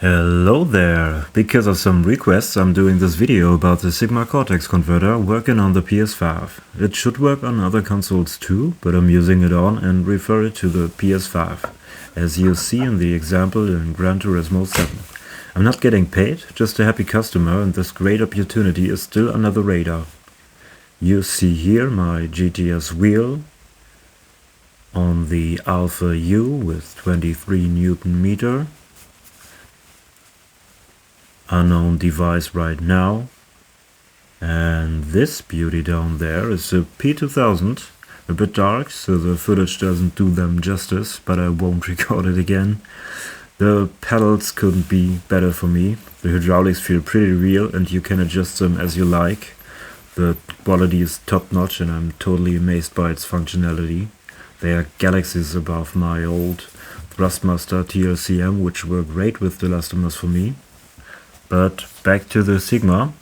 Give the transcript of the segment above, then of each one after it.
Hello there! Because of some requests, I'm doing this video about the Sigma Cortex Converter working on the PS5. It should work on other consoles too, but I'm using it on and refer it to the PS5, as you see in the example in Gran Turismo 7. I'm not getting paid, just a happy customer, and this great opportunity is still under the radar. You see here my GTS wheel on the Alpha U with 23 Newton meter. Unknown device right now, and this beauty down there is a P2000, a bit dark so the footage doesn't do them justice, but I won't record it again. The pedals couldn't be better for me. The hydraulics feel pretty real and you can adjust them as you like. The quality is top notch and I'm totally amazed by its functionality. They are galaxies above my old Thrustmaster TLCM, which were great with the elastomers for me. But back to the Sigma.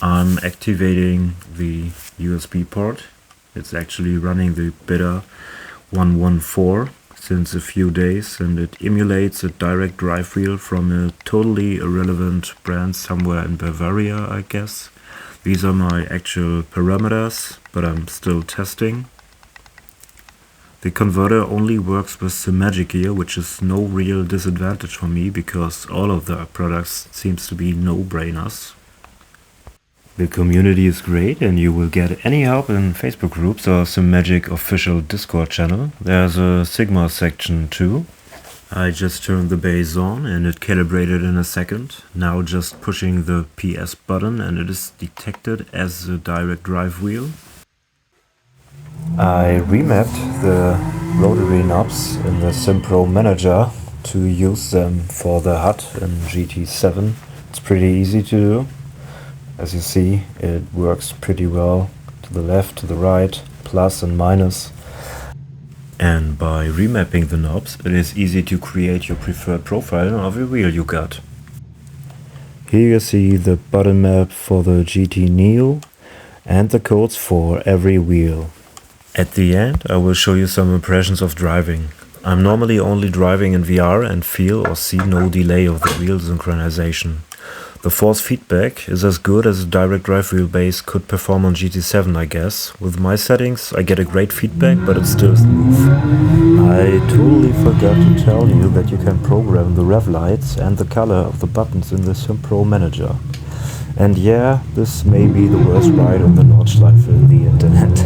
I'm activating the USB port. It's actually running the Beta 114 since a few days, and it emulates a direct drive wheel from a totally irrelevant brand somewhere in Bavaria, I guess. These are my actual parameters, but I'm still testing. The converter only works with Simagic gear, which is no real disadvantage for me because all of the products seems to be no-brainers. The community is great and you will get any help in Facebook groups or Simagic official Discord channel. There's a Sigma section too. I just turned the base on and it calibrated in a second. Now just pushing the PS button and it is detected as a direct drive wheel. I remapped the rotary knobs in the SimPro Manager to use them for the HUD in GT7. It's pretty easy to do. As you see, it works pretty well to the left, to the right, plus and minus. And by remapping the knobs, it is easy to create your preferred profile of a wheel you got. Here you see the button map for the GT Neo and the codes for every wheel. At the end, I will show you some impressions of driving. I'm normally only driving in VR and feel or see no delay of the wheel synchronization. The force feedback is as good as a direct drive wheel base could perform on GT7, I guess. With my settings, I get a great feedback, but it's still smooth. I totally forgot to tell you that you can program the rev lights and the color of the buttons in the SimPro Manager. And yeah, this may be the worst ride on the Nordschleife in the internet.